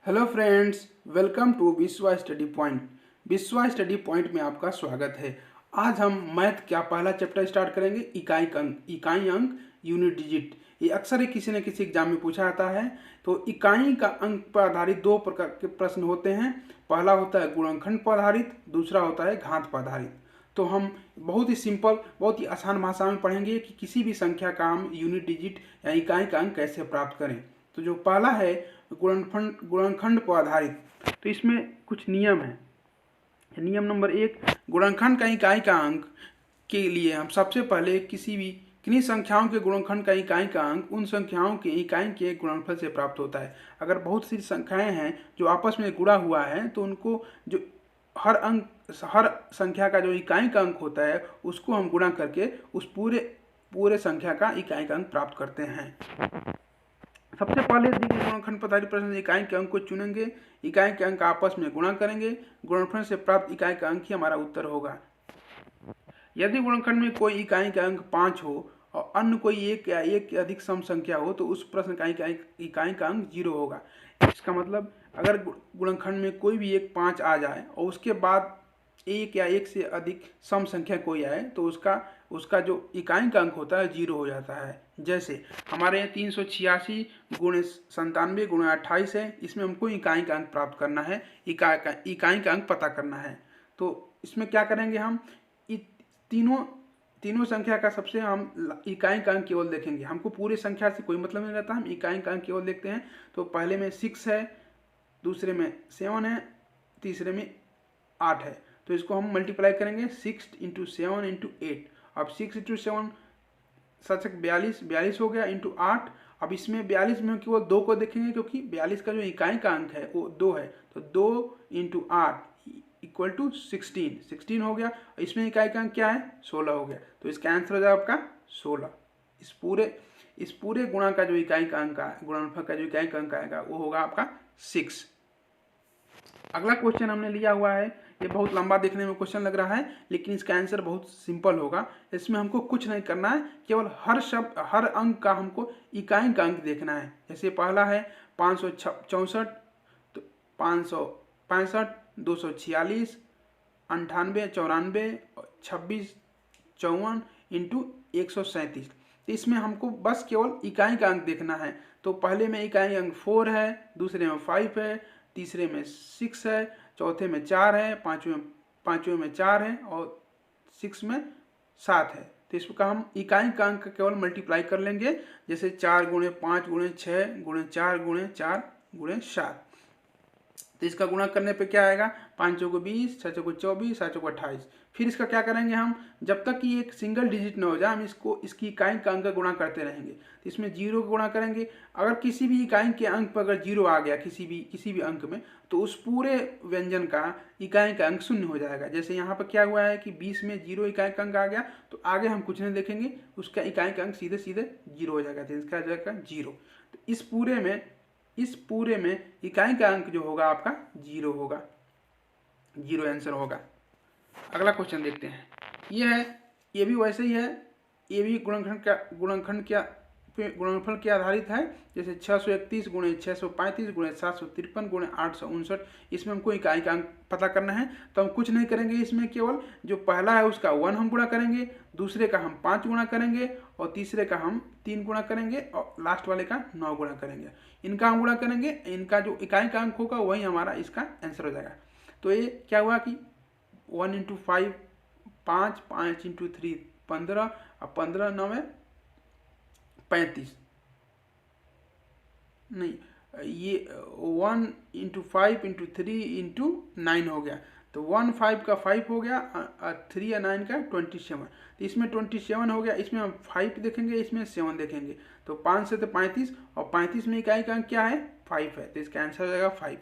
Hello friends, welcome to विश्वा study point. विश्वा study point में आपका स्वागत है। आज हम मैथ का पहला चैप्टर स्टार्ट करेंगे, इकाई अंक यूनिट डिजिट। ये अक्सर ही किसी न किसी एग्जाम में पूछा जाता है। तो इकाई का अंक पर आधारित दो प्रकार के प्रश्न होते हैं। पहला होता है गुणनखंड पर आधारित, दूसरा होता है घात पर आधारित। तो हम बहुत ही सिंपल, बहुत ही आसान भाषा में पढ़ेंगे कि किसी भी संख्या का हम यूनिट डिजिट या इकाई का अंक कैसे प्राप्त करें। तो जो पहला है गुणनखंड पर आधारित, तो इसमें कुछ नियम है। नियम नंबर 1, गुणनखंड का इकाई का अंक के लिए हम सबसे पहले किन्हीं संख्याओं के गुणनखंड का इकाई का अंक उन संख्याओं के इकाई के गुणनफल से प्राप्त होता है। अगर बहुत सी संख्याएं हैं जो आपस में गुणा हुआ है तो उनको जो हर संख्या का जो इकाई का अंक होता है उसको हम गुणा करके उस पूरे संख्या का इकाई का अंक प्राप्त करते हैं। सबसे पहले दी गई गुणनखंड पर आधारित प्रश्न इकाई के अंक को चुनेंगे, इकाई के अंक आपस में गुणा करेंगे, गुणनफल से प्राप्त इकाई का अंक ही हमारा उत्तर होगा। यदि गुणनखंड में कोई इकाई का अंक 5 हो और अन्य कोई एक या एक के अधिक सम संख्या हो तो उस प्रश्न का इकाई का अंक 0 होगा। इसका मतलब अगर गुणनखंड में कोई भी एक 5 आ जाए और उसके बाद एक या एक से अधिक सम संख्या कोई आए तो उसका जो इकाई का अंक होता है 0 हो जाता है। जैसे हमारे यहाँ 386 गुणे 97 गुणे 28 है। इसमें हमको इकाई का अंक प्राप्त करना है, इकाई का अंक पता करना है। तो इसमें क्या करेंगे, हम तीनों संख्या का सबसे हम इकाई का अंक केवल देखेंगे। हमको पूरे संख्या से कोई मतलब नहीं रहता, हम इकाई का अंक केवल देखते हैं। तो पहले में 6 है, दूसरे में 7 है, तीसरे में 8 है। तो इसको हम मल्टीप्लाई करेंगे 6 × 7 × 8। अब 6 × 7 42 हो गया इंटू 8। अब इसमें 42 में केवल 2 को देखेंगे क्योंकि 42 का जो इकाई का अंक है वो 2 है। तो 2 × 8 = 16 हो गया। इसमें इकाई का अंक क्या है, 16 हो गया। तो इसका आंसर हो जाएगा आपका 16। इस पूरे गुणा का जो इकाई का अंक है, गुणनफल का जो इकाई का अंक आएगा वो होगा आपका 6। अगला क्वेश्चन हमने लिया हुआ है, ये बहुत लंबा देखने में क्वेश्चन लग रहा है लेकिन इसका आंसर बहुत सिंपल होगा। इसमें हमको कुछ नहीं करना है, केवल हर अंक का हमको इकाई का अंक देखना है। जैसे पहला है 564, तो 565, 246, 98, 94, 26, 54 × 137। तो इसमें हमको बस केवल इकाई का अंक देखना है। तो पहले में इकाई अंक 4 है, दूसरे में 5 है, तीसरे में 6 है, चौथे में 4 है, पांचवें में 4 है और 6 में 7 है। तो इसका हम इकाई का अंक केवल मल्टीप्लाई कर लेंगे। जैसे 4 × 5 × 6 × 4 × 4 × 7। तो इसका गुणा करने पे क्या आएगा, 5 चौको 20, 6 चौको 24, 7 चौको 28। फिर इसका क्या करेंगे, हम जब तक कि एक सिंगल डिजिट न हो जाए हम इसकी इकाई का अंक गुणा करते रहेंगे। तो इसमें 0 को गुणा करेंगे। अगर किसी भी इकाई के अंक पर अगर 0 आ गया किसी भी अंक में, तो उस पूरे व्यंजन का इकाई का अंक 0 हो जाएगा। जैसे यहाँ पर क्या हुआ है कि 20 में 0 इकाई का अंक आ गया, तो आगे हम कुछ नहीं देखेंगे, उसका इकाई का अंक सीधे 0 हो जाएगा। तो इसका आ जाएगा 0। तो इस पूरे में इकाई का अंक जो होगा आपका 0 होगा, 0 आंसर होगा। अगला क्वेश्चन देखते हैं। ये भी वैसे ही है, ये भी गुणनफल के आधारित है। जैसे 631 × 635 × 753 × 859। इसमें हमको इकाई का अंक पता करना है। तो हम कुछ नहीं करेंगे, इसमें केवल जो पहला है उसका 1 हम गुणा करेंगे, दूसरे का हम 5 गुणा करेंगे और तीसरे का हम 3 गुणा करेंगे और लास्ट वाले का 9 गुणा करेंगे। इनका हम गुणा करेंगे, इनका जो इकाई का अंक होगा वही हमारा इसका आंसर हो जाएगा। तो ये क्या हुआ कि 1 × 5 5, 5 × 3 15 और 15 × 9 35। नहीं, ये 1 × 5 × 3 × 9 हो गया। तो 1 5 का 5 हो गया, 3 या 9 का 27। तो इसमें 27 हो गया। इसमें हम 5 देखेंगे, इसमें 7 देखेंगे। तो 5 से तो 35 और 35 में इकाई का अंक क्या है, 5 है। तो इसका आंसर हो जाएगा 5।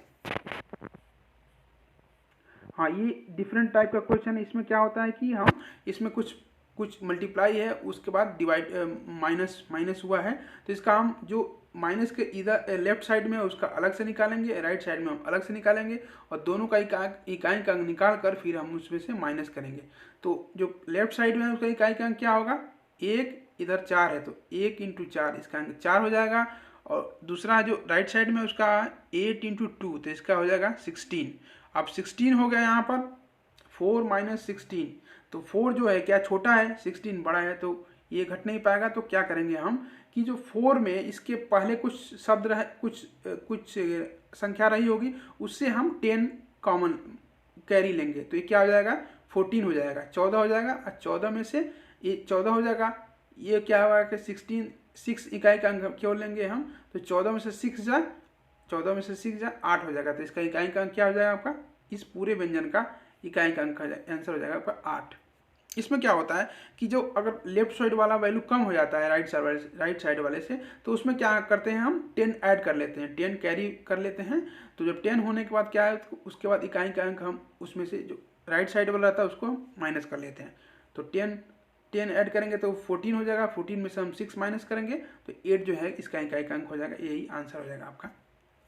हाँ, ये डिफरेंट टाइप का क्वेश्चन है। इसमें क्या होता है कि हम इसमें कुछ मल्टीप्लाई है, उसके बाद डिवाइड माइनस हुआ है। तो इसका हम जो माइनस के इधर लेफ्ट साइड में उसका अलग से निकालेंगे, राइट साइड में हम अलग से निकालेंगे और दोनों का इकाई का अंक निकाल कर फिर हम उसमें से माइनस करेंगे। तो जो लेफ्ट साइड में है उसका इकाई का अंक क्या होगा, 1, इधर 4 है तो 1 × 4, इसका अंक 4 हो जाएगा। और दूसरा जो राइट साइड में उसका 8 इंटू 2, तो इसका हो जाएगा 16। अब 16 हो गया यहाँ पर 4 माइनस 16, तो 4 जो है क्या छोटा है, 16 बड़ा है, तो ये घट नहीं पाएगा। तो क्या करेंगे हम कि जो 4 में इसके पहले कुछ शब्द रहे, कुछ संख्या रही होगी, उससे हम 10 कॉमन कैरी लेंगे, तो ये क्या हो जाएगा 14 हो जाएगा, 14 हो जाएगा। और 14 में से ये 14 हो जाएगा, ये क्या होगा कि 6 इकाई का अंक क्यों लेंगे हम, तो 14 में से 6 जा 8 हो जाएगा। तो इसका इकाई का अंक क्या हो जाएगा आपका, इस पूरे व्यंजन का इकाई का अंक आंसर हो जाएगा आपका 8। इसमें क्या होता है कि जो अगर लेफ्ट साइड वाला वैल्यू कम हो जाता है राइट साइड वाले से, तो उसमें क्या करते हैं हम 10 ऐड कर लेते हैं, 10 कैरी कर लेते हैं। तो जब 10 होने के बाद क्या है, तो उसके बाद इकाई का अंक हम उसमें से जो राइट साइड वाला रहता है उसको माइनस कर लेते हैं। तो 10 ऐड करेंगे तो 14 हो जाएगा, 14 में से हम 6 माइनस करेंगे तो 8 जो है इसका इकाई का अंक हो जाएगा। यही आंसर हो जाएगा आपका।